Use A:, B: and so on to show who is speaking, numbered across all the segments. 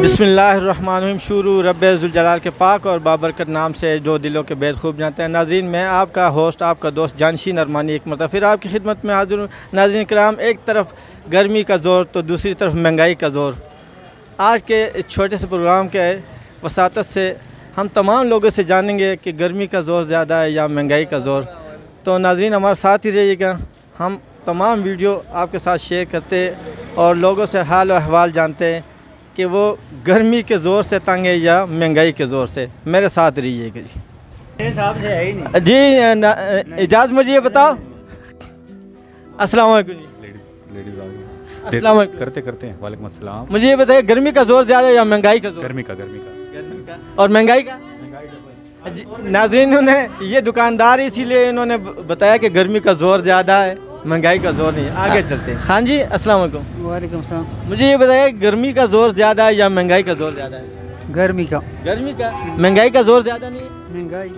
A: बिस्मिल्लाहिर्रहमानिर्रहीम। शुरू रब्बुल जलाल के पाक और बाबरकत नाम से जो दिलों के बेद खूब जानते हैं। नाज़रीन, मैं आपका होस्ट, आपका दोस्त जानशीन अरमानी एक मरतबा फिर आपकी खिदमत में हाजिर हूँ। नाज़रीन कराम, एक तरफ गर्मी का ज़ोर तो दूसरी तरफ महंगाई का ज़ोर। आज के इस छोटे से प्रोग्राम के वसातत से हम तमाम लोगों से जानेंगे कि गर्मी का ज़ोर ज़्यादा है या महंगाई का ज़ोर। तो नाज़रीन हमारे साथ ही रहिएगा। हम तमाम वीडियो आपके साथ शेयर करते और लोगों से हाल और अहवाल जानते हैं कि वो गर्मी के ज़ोर से तंग है या महंगाई के ज़ोर से। मेरे साथ रहिएगा जी।
B: मेरे हिसाब से है ही नहीं
A: जी इजाज़ मुझे ये बताओ। अस्सलाम वालेकुम जी।
C: लेडीज
A: अस्सलाम वालेकुम।
C: करते करते हैं। वालेकुम अस्सलाम।
A: मुझे ये बताइए, गर्मी का ज़ोर ज़्यादा है या महंगाई का ज़ोर?
C: गर्मी का
A: और महंगाई का? नाज़रीन, उन्हें ये दुकानदार इसीलिए इन्होंने बताया कि गर्मी का ज़ोर ज़्यादा है, महंगाई का ज़ोर नहीं है। आगे चलते हैं। हाँ जी, अस्सलाम वालेकुम।
B: वालेकुम सलाम।
A: मुझे ये बताइए, गर्मी का ज़ोर ज़्यादा है या महंगाई का ज़ोर ज़्यादा है?
B: गर्मी का।
A: गर्मी का। महंगाई का ज़ोर ज़्यादा नहीं है?
B: महंगाई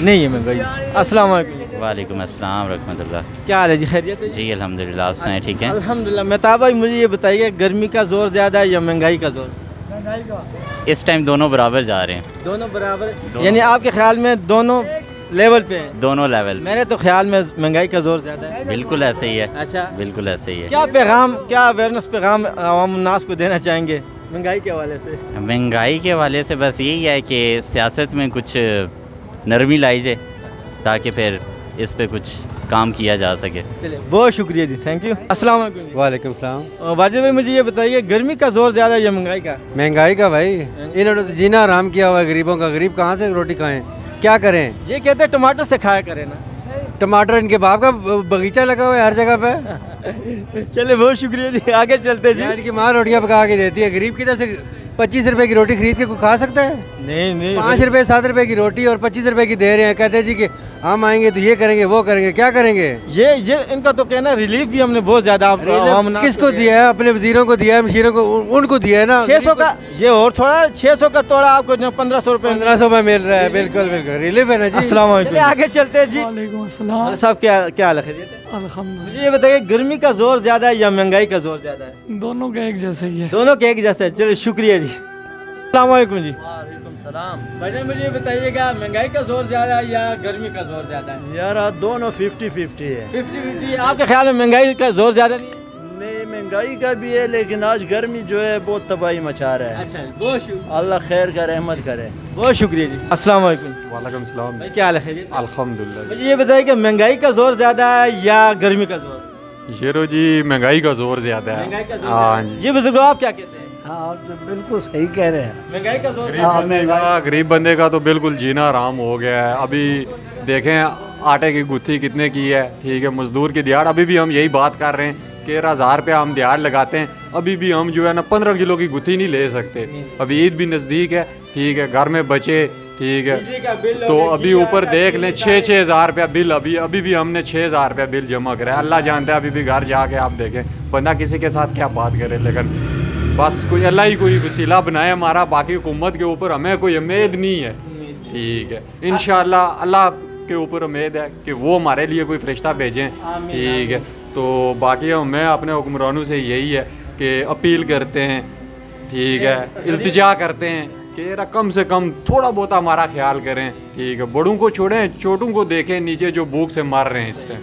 A: नहीं है महंगाई। अस्सलाम वालेकुम।
D: वालेकुम अस्सलाम रहमतुल्लाह।
A: क्या हाल है जी? खैरियत है
D: जी अल्हम्दुलिल्लाह, आप सुनाएं? ठीक है
A: अल्हम्दुलिल्लाह। मेहताब भाई, मुझे ये बताइए, गर्मी का ज़ोर ज़्यादा है या महंगाई का ज़ोर?
D: इस टाइम दोनों बराबर जा रहे हैं।
A: दोनों बराबर, यानी आपके ख्याल में दोनों लेवल पे हैं?
D: दोनों लेवल।
A: मेरे तो ख्याल में महंगाई का ज़ोर ज़्यादा है।
D: बिल्कुल ऐसे ही है।
A: अच्छा,
D: बिल्कुल ऐसे ही है।
A: क्या पैगाम, क्या अवेयरनेस पैगाम आवाम उन्नास को देना चाहेंगे महंगाई के हवाले से?
D: महंगाई के हवाले से बस यही है कि सियासत में कुछ नरमी लाई जाए ताकि फिर इस पे कुछ काम किया जा सके।
A: चलिए, बहुत शुक्रिया जी, थैंक यू। अस्सलाम वालेकुम।
E: वालेकुम सलाम।
A: वाजिद भाई, मुझे ये बताइए, गर्मी का ज़ोर ज़्यादा है या महंगाई का?
E: महंगाई का भाई, इन्होंने तो जीना आराम किया हुआ है गरीबों का। गरीब कहाँ से रोटी खाएं, क्या करें?
A: ये कहते हैं टमाटर से खाया करें ना।
E: टमाटर इनके बाप का बगीचा लगा हुआ है हर जगह पे।
A: चलिए, बहुत शुक्रिया जी, आगे चलते जी।
E: इनकी माँ रोटियाँ पका के देती है। गरीब किधर से 25 रुपए की रोटी खरीद के कोई खा सकता है?
A: नहीं नहीं,
E: 5 रुपए 7 रुपए की रोटी और 25 रुपए की दे रहे हैं। कहते हैं जी कि हम आएंगे तो ये करेंगे वो करेंगे। क्या करेंगे?
A: ये इनका तो कहना, रिलीफ भी हमने बहुत ज्यादा
E: किसको दिया है? अपने वजीरों को दिया है, मशीरों को, उनको दिया है ना।
A: 600 का ये और थोड़ा 600 का तोड़ा आपको 1500 रुपए
E: 1500 में मिल रहा है। बिल्कुल बिल्कुल रिलीफ है ना जी।
A: अस्सलाम वालेकुम। आगे चलते हैं जी।
B: वालेकुम अस्सलाम।
A: साहब, क्या हाल है?
B: अल्हम्दुलिल्लाह।
A: मुझे ये बताइए, गर्मी का जोर ज्यादा है या महंगाई का जोर ज्यादा है?
B: दोनों का एक जैसे ही है।
A: दोनों के एक जैसे है। चलिए, शुक्रिया जी। अस्सलाम वालेकुम जी।
F: वालेकुम सलाम।
A: भाई, मुझे ये बताइएगा, महंगाई का जोर ज्यादा है या गर्मी का जोर ज्यादा है?
F: यार दोनों 50-50 है।
A: 50-50। आपके ख्याल में महंगाई का जोर ज्यादा नहीं है?
F: नहीं, महंगाई का भी है, लेकिन आज गर्मी जो है बहुत तबाही मचा रहा है।
A: अच्छा, बहुत शुक्रिया।
F: अल्लाह खैर का रहमत करे।
A: बहुत शुक्रिया जी। अस्सलाम वालेकुम।
C: वालेकुम सलाम।
A: भाई, क्या हाल है? खैरियत?
C: अल्हम्दुलिल्लाह।
A: मुझे ये बताइए कि महंगाई का जोर ज्यादा है या गर्मी का जोर?
C: शेरो जी, महंगाई का जोर ज्यादा है।
A: महंगाई का जोर
C: हाँ
A: ज्यादा है। जी बुजुर्गो, आप क्या कहते हैं?
B: हाँ, तो बिल्कुल सही कह रहे हैं।
A: महंगाई का जोर
C: गरीब बंदे का तो बिल्कुल जीना आराम हो गया है। अभी देखें आटे की गुत्थी कितने की है, ठीक है, मजदूर की दिहाड़। अभी भी हम यही बात कर रहे हैं कि 1000 रुपया हम दिहाड़ लगाते हैं, अभी भी हम जो है ना 15 किलो की गुत्थी नहीं ले सकते। अभी ईद भी नज़दीक है, ठीक है, घर में बचे, ठीक है, तो अभी ऊपर देख लें 6-6 हज़ार रुपया बिल। अभी भी हमने 6,000 रुपया बिल जमा करा है। अल्लाह जानता है, अभी भी घर जाके आप देखें बंदा किसी के साथ क्या बात करे, लेकिन बस कोई अल्लाह ही कोई वसीला बनाए हमारा। बाकी हुकूमत के ऊपर हमें कोई उम्मीद नहीं है, ठीक है। इंशाअल्लाह अल्लाह के ऊपर उम्मीद है कि वो हमारे लिए कोई फरिश्ता भेजें, ठीक है। तो बाकी हमें अपने हुक्मरानों से यही है कि अपील करते हैं, ठीक है, इल्तिजा करते हैं कि यार कम से कम थोड़ा बहुत हमारा ख्याल करें, ठीक है। बड़ों को छोड़ें, छोटों को देखें नीचे जो भूख से मर रहे हैं इस टाइम,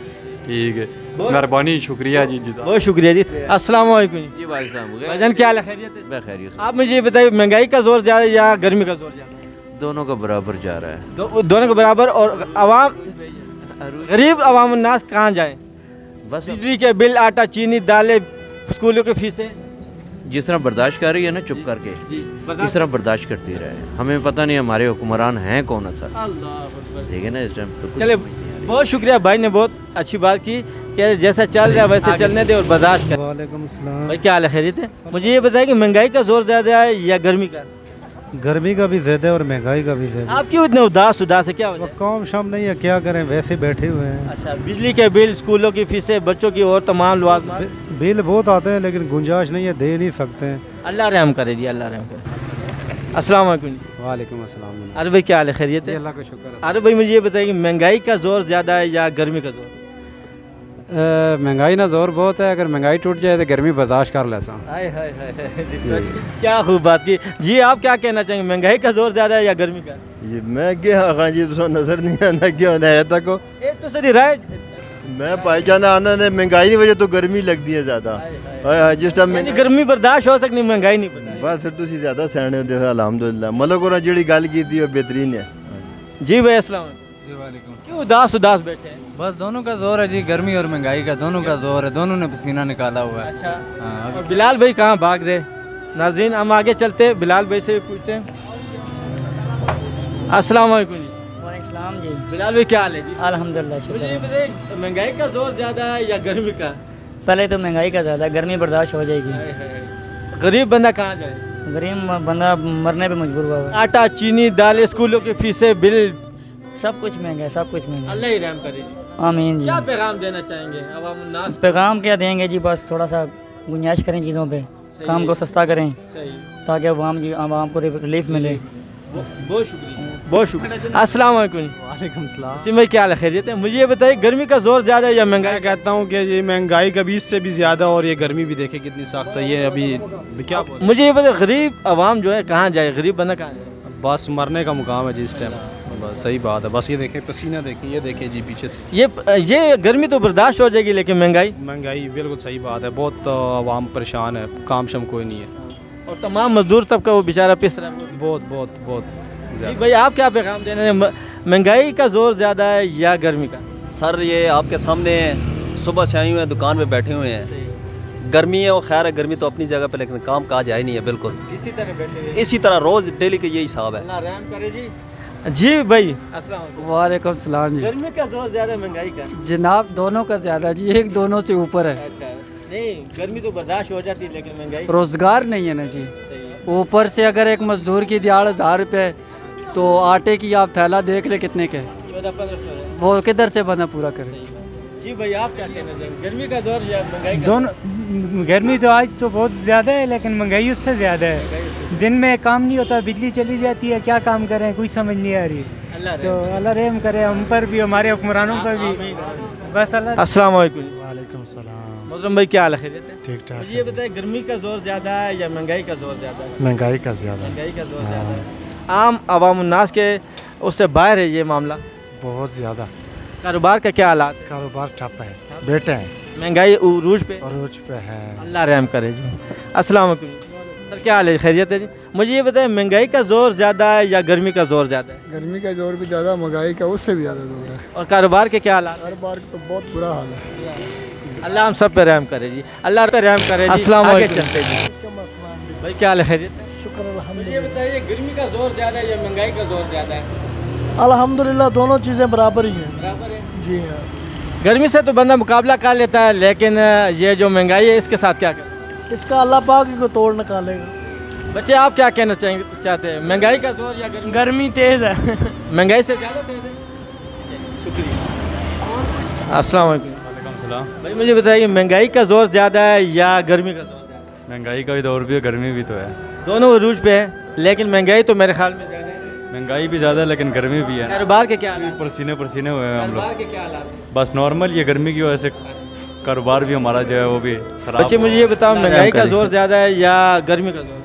C: ठीक है। मेहरबानी, शुक्रिया जी।
A: बहुत शुक्रिया जी। अस्सलाम वालेकुम जी। भाईजान, क्या हाल है? खैरियत है?
G: खैरियत।
A: आप मुझे ये बताइए, महंगाई का जोर ज्यादा है या गर्मी का जोर ज्यादा है?
G: दोनों का बराबर जा रहा है।
A: दोनों के बराबर। और आवाम, गरीब आवाम उन्नास कहाँ जाए?
G: बस
A: बिजली के बिल, आटा, चीनी, दालें, स्कूलों की फीसें
G: जिस तरह बर्दाश्त कर रही है ना चुप करके, इस तरह बर्दाश्त करती रहे। हमें पता नहीं हमारे हुक्मरान हैं कौन असल, देखिए ना इस टाइम तो।
A: चले, बहुत शुक्रिया, भाई ने बहुत अच्छी बात की कि जैसा चल रहा है वैसे चलने दे और बर्दाश्त कर।
B: वालेकुम सलाम।
A: भाई, क्या हाल है? खैरियत है? मुझे ये बताइए कि महंगाई का जोर ज्यादा है या गर्मी का?
B: गर्मी का भी ज्यादा और महंगाई का भी ज्यादा।
A: आप क्यों इतने उदास है? क्या वजह?
B: काम शाम नहीं है, क्या करें, वैसे बैठे हुए हैं।
A: अच्छा, बिजली के बिल, स्कूलों की फीसें, बच्चों की और तमाम लवाजमात।
B: बिल बहुत आते हैं लेकिन गुंजाइश नहीं है, दे नहीं सकते हैं।
A: अल्लाह रहम करे जी, अल्लाह रहम करे। अस्सलाम वालेकुम जी।
E: वालेकुम अस्सलाम।
A: अरे भाई, क्या हाल है? खैरियत है?
E: अल्लाह का शुक्र है।
A: अरे भाई, मुझे ये बताइए कि महंगाई का जोर ज्यादा है या गर्मी का जोर?
B: महंगाई ना जोर बहुत है, अगर महंगाई टूट जाए तो गर्मी बर्दाश्त कर ले सा।
A: हाय हाय हाय, क्या खूब बात की जी। आप क्या कहना चाहेंगे, महंगाई का जोर ज़्यादा है या गर्मी का?
H: जी मैं क्या हाँ जी तो नजर नहीं आना क्या होना है तक
A: ये तो सही राय।
H: मैं भाईजाना आना ने महंगाई की वजह तो गर्मी लगती है ज़्यादा जिस टाइम
A: यानी गर्मी बर्दाश्त हो सकती, महंगाई नहीं पता।
H: बस फिर तुम ज़्यादा सैने हो अलहमदुलिल्लाह। मतलब को जी गल की थी वो बेहतरीन है
A: जी भाई। अस्सलाम वालेकुम। क्यों उदास उदास बैठे हैं?
I: बस दोनों का जोर है जी, गर्मी और महंगाई का दोनों का जोर है, दोनों ने पसीना निकाला हुआ है।
A: अच्छा
I: हाँ।
A: और बिलाल भाई कहाँ भाग रहे? नाज़रीन हम आगे चलते बिलाल भाई से पूछते हैं। अस्सलाम वालेकुम जी।
J: वालेकुम जी।
A: बिलाल भाई क्या हाल है जी?
J: अल्हम्दुलिल्लाह शुक्र
A: मुझे ये
J: है।
A: बताइए, महंगाई का जोर ज़्यादा है या गर्मी का?
J: पहले तो महंगाई का ज़्यादा, गर्मी बर्दाश्त हो जाएगी।
A: गरीब बंदा कहाँ जाए?
J: गरीब बंदा मरने पे मजबूर हुआ है।
A: आटा चीनी दालें स्कूलों की फीसें बिल
J: सब कुछ महंगा है, सब कुछ महंगा है।
A: अल्लाह ही रहम करे।
J: आमीन जी।
A: क्या पैगाम देना चाहेंगे अवाम उन्नास?
J: पैगाम क्या देंगे जी, बस थोड़ा सा गुंजाइश करें चीज़ों पे, काम को सस्ता करें ताकि आवाम को रिलीफ मिले।
A: बहुत शुक्रिया, बहुत शुक्रिया। अस्सलाम वालेकुम।
B: वालेकुम सलाम।
A: सिमर क्या हाल है, खैरियत है? मुझे ये बताइए, गर्मी का जोर ज़्यादा है या महंगाई?
B: मैं कहता हूँ कि ये महंगाई का 20 से भी ज़्यादा, और ये गर्मी भी देखे कितनी सख्त है। ये अभी क्या
A: मुझे ये बताइए, गरीब आवाम जो है कहाँ जाए, गरीब बंदा कहाँ जाए?
B: बस मरने का मुकाम है जी इस टाइम। बस सही बात है। बस ये देखें पसीना, देखें ये देखें जी पीछे से।
A: ये गर्मी तो बर्दाश्त हो जाएगी, लेकिन महंगाई
B: बिल्कुल सही बात है। बहुत आवाम परेशान है, काम शम कोई नहीं है,
A: और तमाम मजदूर तबका वो बेचारा पिस रहा है।
B: बहुत बहुत बहुत
A: जी भाई, आप क्या पैगाम देना है? महंगाई का जोर ज़्यादा है या गर्मी का?
K: सर ये आपके सामने सुबह से आए हुए हैं, दुकान पे बैठे हुए हैं। गर्मी है वो खैर है, गर्मी तो अपनी जगह पे, लेकिन काम काज है नहीं है बिल्कुल।
A: इसी तरह बैठे हुए,
K: इसी तरह रोज़ डेली का यही हिसाब है।
A: अल्लाह रहम करे जी। जी भाई अस्सलाम वालेकुम।
J: वालेकुम सलाम जी।
A: गर्मी का जोर ज़्यादा है महंगाई का?
J: जनाब दोनों का ज़्यादा जी, एक दोनों से ऊपर है।
A: अच्छा नहीं, गर्मी तो बर्दाश्त हो जाती है, लेकिन महंगाई
J: रोज़गार नहीं है ना जी। ऊपर से अगर एक मजदूर की दिहाड़ 1000 रुपये, तो आटे की आप थैला देख ले कितने के,
A: 1400-1500
J: वो किधर से बना पूरा करे।
A: जी भाई आप क्या कहना चाहेंगे, गर्मी का जोर या महंगाई का?
L: दोनों। गर्मी तो आज तो बहुत ज़्यादा है, लेकिन महंगाई उससे ज़्यादा है। दिन में काम नहीं होता, बिजली चली जाती है, क्या काम करें कुछ समझ नहीं आ रही। तो अल्लाह रहम करे हम पर भी, हमारे हुक्मरानों पर भी। बस अल्लाह।
A: अस्सलाम वालेकुम।
B: वालेकुम सलाम।
A: मोहतरम भाई क्या हाल है, खैरियत है?
B: ठीक ठाक।
A: मुझे ये बताइए, गर्मी का जोर ज़्यादा है या महंगाई का जोर ज़्यादा है?
B: महंगाई का ज़्यादा।
A: महंगाई का जोर ज़्यादा है। आम अवाम उन्नास के उससे बाहर है ये मामला,
B: बहुत ज़्यादा।
A: कारोबार का क्या हालात?
B: कारोबार ठप है, बेटे हैं,
A: महंगाई उरूज पे
B: है।
A: अल्लाह रहम करे जी। अस्सलाम वालेकुम सर, क्या हाल है, खैरियत है जी? मुझे ये बताएं, महंगाई का जोर ज़्यादा है या गर्मी का जोर ज़्यादा है?
M: गर्मी का जोर भी ज़्यादा, महंगाई का उससे भी ज़्यादा जोर है।
A: और कारोबार के क्या हालात?
M: कारोबार का तो बहुत बुरा हाल है।
A: अल्लाह हम सब पे रहम करे जी, अल्लाह पे रहम करे जी। अस्सलाम वालेकुम चलते जी। भाई क्या हाल है, खैरियत है?
M: शुक्र
A: मुझे ये बताइए, गर्मी का जोर ज़्यादा है या महंगाई का जोर ज़्यादा है?
M: अल्हम्दुलिल्लाह दोनों चीज़ें बराबर ही हैं।
A: बराबर है
M: जी हाँ।
A: गर्मी से तो बंदा मुकाबला कर लेता है, लेकिन ये जो महंगाई है इसके साथ क्या करें?
M: इसका अल्लाह पाक ही को तोड़ निकालेगा।
A: बच्चे आप क्या कहना चाहते हैं, महंगाई का जोर या गर्मी?
J: गर्मी तेज़ है।
A: महंगाई से ज़्यादा तेज़ है। शुक्रिया। अस्सलाम वालेकुम। भाई मुझे बताइए, महंगाई का जोर ज़्यादा है या गर्मी का जोर ज़्यादा है?
I: महंगाई का भी दौर भी है, गर्मी भी तो है।
A: दोनों अरूज पे है, लेकिन महंगाई तो मेरे ख्याल में ज़्यादा है।
I: महंगाई भी ज़्यादा है, लेकिन गर्मी भी है।
A: कारोबार के क्या हालात?
I: पसीने पसीने हुए हैं हम
A: कारोबार
I: लोग।
A: के क्या हालात?
I: बस नॉर्मल, ये गर्मी की वजह से कारोबार भी हमारा जो है वो भी खराब।
A: बच्चे मुझे ये बताओ, महंगाई का जोर ज़्यादा है या गर्मी का जोर?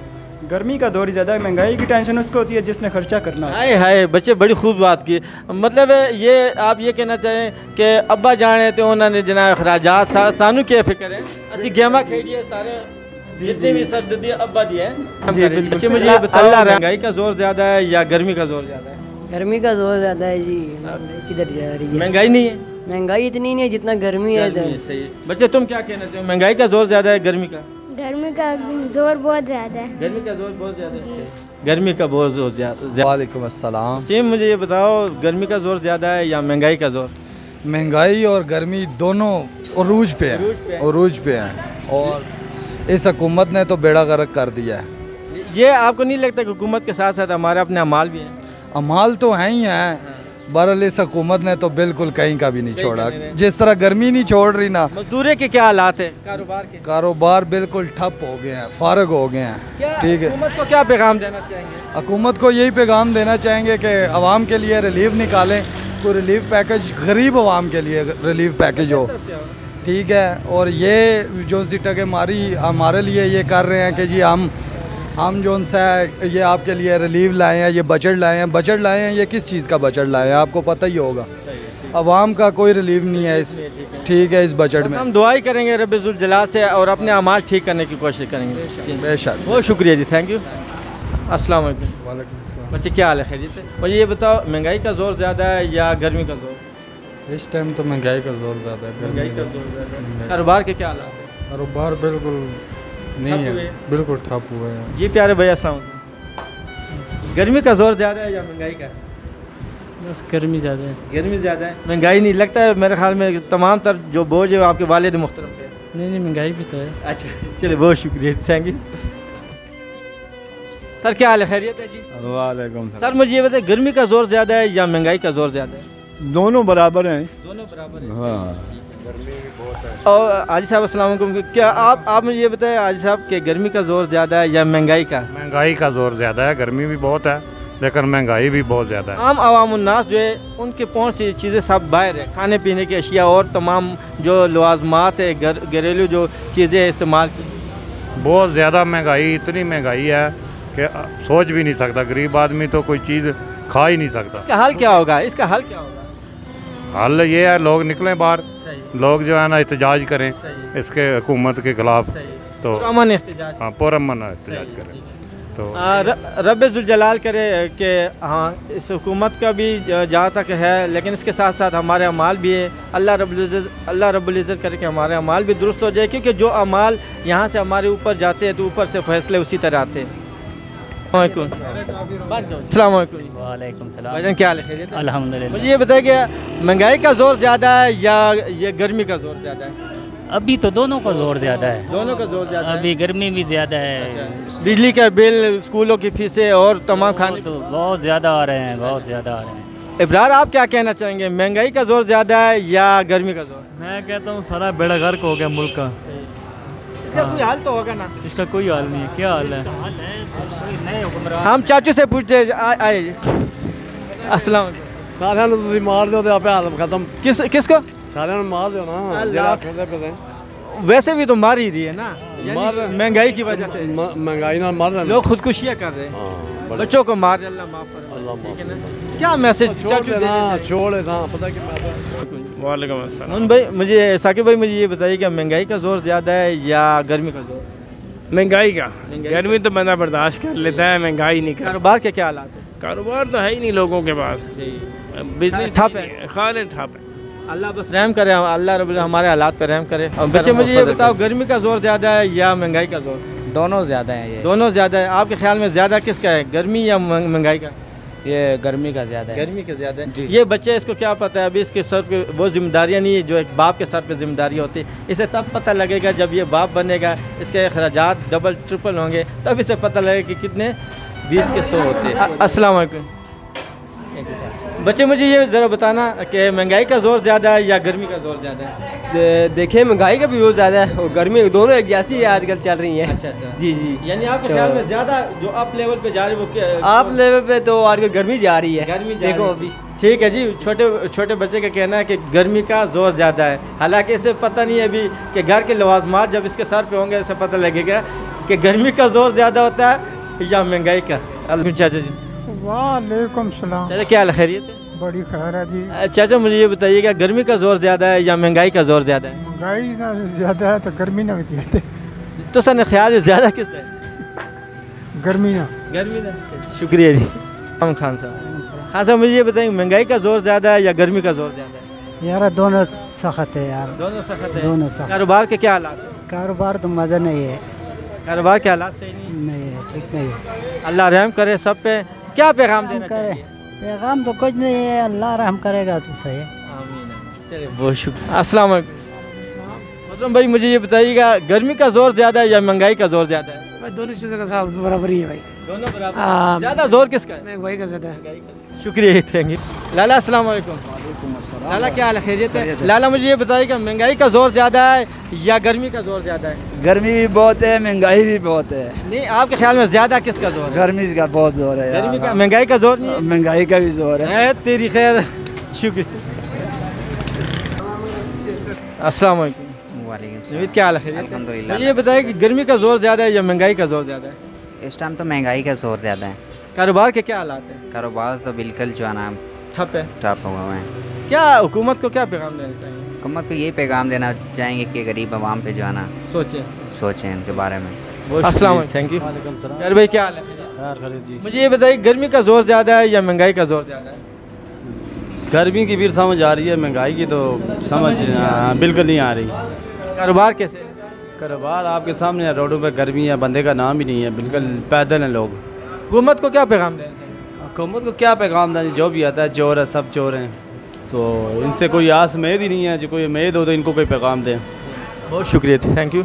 N: गर्मी का दौर ज़्यादा है। महंगाई की टेंशन उसको होती है जिसने खर्चा करना।
A: हाय हाय, बच्चे बड़ी खूब बात की। मतलब ये आप ये कहना चाहें कि अब्बा जाने तो उन्होंने जनाब अखराजात सानू क्या फिक्र है, असी गेमा खेड़िए सारे जितने भी सर दिए अब्बा दिए हैं। बच्चे मुझे ये बताओ, महंगाई का जोर ज़्यादा है या गर्मी का जोर ज़्यादा है?
J: गर्मी का जोर ज़्यादा है जी। किधर जा रही है?
A: महंगाई नहीं है?
J: महंगाई इतनी नहीं है जितना गर्मी है इधर।
A: सही। बच्चे तुम क्या कहना चाहो, महंगाई का जोर ज़्यादा है गर्मी का?
O: गर्मी का जोर बहुत ज़्यादा है।
A: गर्मी का जोर बहुत ज़्यादा है। गर्मी का बहुत जोर ज़्यादा।
P: वालेकुम अस्सलाम।
A: सेम, मुझे ये बताओ, गर्मी का जोर ज़्यादा है या महंगाई का जोर?
P: महंगाई और गर्मी दोनों अरूज पे हैं, अरूज पे हैं, और इस हुकूमत ने तो बेड़ा गर्क कर दिया है।
A: ये आपको नहीं लगता कि हुकूमत के साथ साथ हमारे अपने अमाल भी हैं?
P: अमाल तो हैं ही हैं, बहरहाल इस हुकूमत ने तो बिल्कुल कहीं का भी नहीं छोड़ा। जिस तरह गर्मी नहीं छोड़ रही ना,
A: मजदूरी के क्या हालात है, कारोबार के?
P: कारोबार बिल्कुल ठप हो गए हैं, फारग हो गए हैं। ठीक है,
A: हुकूमत को क्या पैगाम देना चाहेंगे?
P: हुकूमत को यही पैगाम देना चाहेंगे कि आवाम के लिए रिलीफ निकालें, कोई रिलीफ पैकेज, गरीब आवाम के लिए रिलीफ पैकेज हो। ठीक है। और ये जो सी टकेमारी हमारे लिए ये कर रहे हैं कि जी हम जो सा ये आपके लिए रिलीव लाए हैं, ये बजट लाए हैं, ये किस चीज़ का बजट लाए हैं आपको पता ही होगा। अवाम का कोई रिलीव नहीं है इस, ठीक है, इस बजट में।
A: हम दुआई करेंगे रब्बे ज़ुल जलाल से और अपने अमाल ठीक करने की कोशिश करेंगे।
P: बेशक।
A: बहुत शुक्रिया जी, थैंक यू। अस्सलाम वालेकुम।
B: वालेकुम अस्सलाम।
A: बच्चे क्या हाल है, खैरियत से? मुझे ये बताओ, महंगाई का जोर ज़्यादा है या गर्मी का जोर?
B: इस टाइम तो महंगाई का जोर ज़्यादा है।
A: महंगाई का जोर ज़्यादा है। कारोबार के क्या हालात है?
B: कारोबार बिल्कुल नहीं है, बिल्कुल ठप हुए हैं।
A: जी प्यारे भैया, अस्सलाम वालेकुम। गर्मी का जोर ज़्यादा है या महंगाई का?
J: बस गर्मी ज़्यादा है।
A: गर्मी ज़्यादा है, महंगाई नहीं लगता है। मेरे ख्याल में तमाम तर जो बोझ है वो आपके वालिद मुहतरम पे।
J: नहीं महंगाई भी तो है।
A: अच्छा चलिए, बहुत शुक्रिया, थैंक यू। सर क्या हाल है, खैरियत है जी?
Q: वालेकुम
A: सर मुझे ये बताइए, गर्मी का जोर ज़्यादा है या महंगाई का जोर ज़्यादा है?
Q: दोनों बराबर हैं।
A: दोनों बराबर हैं।
Q: हाँ,
C: गर्मी भी बहुत है।
A: और आजी साहब अस्सलाम वालेकुम, क्या आप मुझे ये बताएं आजी साहब कि गर्मी का जोर ज़्यादा है या महंगाई का?
R: महंगाई का जोर ज़्यादा है। गर्मी भी बहुत है लेकिन महंगाई भी बहुत ज़्यादा है।
A: आम अवामुन्नास जो है उनके पहुँच से चीज़ें सब बाहर है, खाने पीने की अशिया और तमाम जो लवाजमात है, घरेलू जो चीज़ें इस्तेमाल की।
R: बहुत ज़्यादा महंगाई, इतनी महंगाई है कि सोच भी नहीं सकता। गरीब आदमी तो कोई चीज़ खा ही नहीं सकता।
A: इसका हल क्या होगा? इसका हल क्या होगा?
R: हल ये है, लोग निकलें बाहर, लोग जो है ना एहतजाज करें इसके हुकूमत के खिलाफ। तो
A: पुरअमन एहतजाज।
R: हाँ, पुरअमन एहतजाज करें। तो
A: रब्बे ज़ुल जलाल करे कि हाँ, इस हुकूमत का भी जहाँ तक है, लेकिन इसके साथ साथ हमारे अमाल भी है। अल्लाह रब्बुल इज़्ज़त करे कि हमारे अमाल भी दुरुस्त हो जाए, क्योंकि जो अमाल यहाँ से हमारे ऊपर जाते हैं तो ऊपर से फैसले उसी तरह आते हैं। अस्सलाम वालेकुम।
S: वालेकुम सलाम।
A: भाईजान क्या हाल है, खैरियत है?
S: अल्हम्दुलिल्लाह।
A: मुझे ये बताइए कि महंगाई का जोर ज़्यादा है या ये गर्मी का जोर ज़्यादा है?
S: अभी तो दोनों का जोर ज़्यादा है।
A: दोनों का जोर ज़्यादा है।
S: अभी गर्मी भी ज़्यादा है।
A: बिजली का बिल, स्कूलों की फीसें और तमाम खाने
S: तो बहुत ज़्यादा आ रहे हैं, बहुत ज़्यादा आ रहे हैं।
A: इब्रार, आप क्या कहना चाहेंगे, महंगाई का जोर ज़्यादा है या गर्मी का जोर?
T: मैं कहता हूँ सारा बेड़ा गर्क हो गया मुल्क का।
A: इसका कोई हाल तो होगा ना?
T: इसका कोई हाल नहीं है। क्या हाल है?
A: हम चाचू से पूछते आए। अस्सलाम वालेकुम।
U: सारे तुम मार दो तो हाल खत्म।
A: किसको?
U: सारे मार दो ना।
A: वैसे भी तो मार ही रही है ना, महंगाई की वजह से।
U: महंगाई ना मार रहे,
A: लोग खुदकुशियाँ कर रहे हैं, बच्चों को मार रहे। अल्लाह माफ करे। क्या मैसेज चाचू
U: छोड़े था पता कि
A: वालेकुम अस्सलाम। भाई मुझे, साकिब भाई मुझे ये बताइए कि महंगाई का जोर ज़्यादा है या गर्मी का जोर?
V: महंगाई का। गर्मी तो बंदा बर्दाश्त कर लेता है, महंगाई नहीं कर।
A: कारोबार के क्या हालात है?
V: कारोबार तो है ही नहीं लोगों के पास, बिजनेस
A: ठप है,
V: खाने ठप है।
A: अल्लाह बस रहम करे, अल्लाह रब्बुल हमारे हालात पर रहम करे। बच्चे मुझे ये बताओ, गर्मी का जोर ज़्यादा है या महंगाई का जोर?
I: दोनों ज़्यादा है। ये
A: दोनों ज़्यादा है। आपके ख्याल में ज़्यादा किसका है, गर्मी या महंगाई का?
I: ये गर्मी का ज़्यादा है।
A: गर्मी का ज़्यादा है। ये बच्चे, इसको क्या पता है, अभी इसके सर पे वो जिम्मेदारियाँ नहीं है जो एक बाप के सर पे जिम्मेदारी होती है। इसे तब पता लगेगा जब ये बाप बनेगा, इसके अखराजात डबल ट्रिपल होंगे, तब इसे पता लगेगा कि कितने 20 के 100 होते हैं। अस्सलाम वालेकुम। बच्चे मुझे ये ज़रा बताना कि महंगाई का जोर ज़्यादा है या गर्मी का जोर ज़्यादा है?
W: देखिए, महंगाई का भी जोर ज़्यादा है और गर्मी, दोनों एक जैसी है आजकल चल रही है।
A: अच्छा।
W: जी जी।
A: यानी आपके ख्याल में ज़्यादा जो अप लेवल पे जा रही है वो क्या?
W: अप लेवल पे तो आजकल गर्मी जा रही है।
A: गर्मी
W: देखो अभी।
A: ठीक है जी, छोटे बच्चे का कहना है कि गर्मी का जोर ज़्यादा है। हालांकि इसे पता नहीं है अभी कि घर के लवाजमात जब इसके सर पे होंगे इसे पता लगेगा कि गर्मी का जोर ज़्यादा होता है या महंगाई का। चाचा जी
X: वालेकुम सलाम।
A: चाचा क्या हाल है, खैरियत है?
X: बड़ी खैर है जी।
A: चाचा मुझे ये बताइएगा, गर्मी का जोर ज़्यादा है या महंगाई का जोर ज़्यादा है?
X: महंगाई ना ज़्यादा है तो गर्मी ना भी है।
A: तो सर ख्याल ज़्यादा किस है?
X: गर्मी ना।
A: शुक्रिया जी। हम खान साहब मुझे ये बताएंगे, महंगाई का जोर ज़्यादा है या गर्मी का जोर ज़्यादा है?
Y: यार दोनों सख्त है यार।
A: दोनों सख्त है।
Y: दोनों सख्त।
A: कारोबार के क्या हालात है?
Y: कारोबार तो मज़ा नहीं है।
A: कारोबार के हालात सही
Y: नहीं है, ठीक नहीं है।
A: अल्लाह रहम करे सब पे। क्या पैगाम देना चाहिए?
Y: पैगाम तो कुछ नहीं है, अल्लाह रहम करेगा तो सही है।
A: आमीन। बहुत शुक्रिया। अस्सलाम वालेकुम। मतलब भाई मुझे ये बताइएगा, गर्मी का जोर ज़्यादा है या महंगाई का जोर ज़्यादा है?
X: भाई दोनों चीज़ों का साथ बराबर ही है भाई।
A: दोनों बराबर। ज़्यादा जोर किसका है?
X: महंगाई का ज़्यादा है।
A: शुक्रिया, थैंक यू। लाला अस्सलाम वालेकुम। लाला क्या हाल है, खैरियत है? लाला मुझे ये बताइएगा, महंगाई का जोर ज़्यादा है या गर्मी का जोर ज़्यादा है?
Z: गर्मी भी बहुत है, महंगाई भी बहुत है।
A: नहीं, आपके ख्याल में ज़्यादा किसका जोर है?
Z: गर्मी का बहुत जोर है।
A: गर्मी का, महंगाई का जोर नहीं?
Z: महंगाई का भी जोर है।
A: तेरी खैर, शुक्रिया। अस्सलाम वालेकुम। नवीद क्या हाल है?
D: अल्हम्दुलिल्लाह।
A: ये बताइए कि गर्मी का जोर ज़्यादा है या महंगाई का जोर ज़्यादा है?
D: इस टाइम तो महंगाई का जोर ज़्यादा है।
A: कारोबार के क्या हालात हैं?
D: कारोबार तो बिल्कुल जो है ना
A: ठप है,
D: ठप हुआ है।
A: क्या हुकूमत को क्या पैगाम देना चाहिए?
D: हुकूमत को यही पैगाम देना चाहेंगे कि गरीब आवाम पे जो है ना सोचें इनके बारे में।
A: अस्सलाम वालेकुम, थैंक यू। यार भाई क्या हाल है?
B: जी
A: मुझे ये बताइए गर्मी का जोर ज़्यादा है या महंगाई का जोर ज़्यादा है?
B: गर्मी की भी समझ आ रही है, महंगाई की तो समझ बिल्कुल नहीं आ रही।
A: कारोबार कैसे?
B: कारोबार आपके सामने है, रोडों पे गर्मी है, बंदे का नाम ही नहीं है, बिल्कुल पैदल हैं लोग।
A: हुकूमत को क्या पैगाम देना चाहिए?
B: हुकूमत को क्या पैगाम देना, जो भी आता है चोर है, सब चोर हैं, तो इनसे कोई आस उम्मीद ही नहीं है। जो कोई उम्मीद हो तो इनको कोई पैगाम दें।
A: बहुत शुक्रिया, थैंक यू।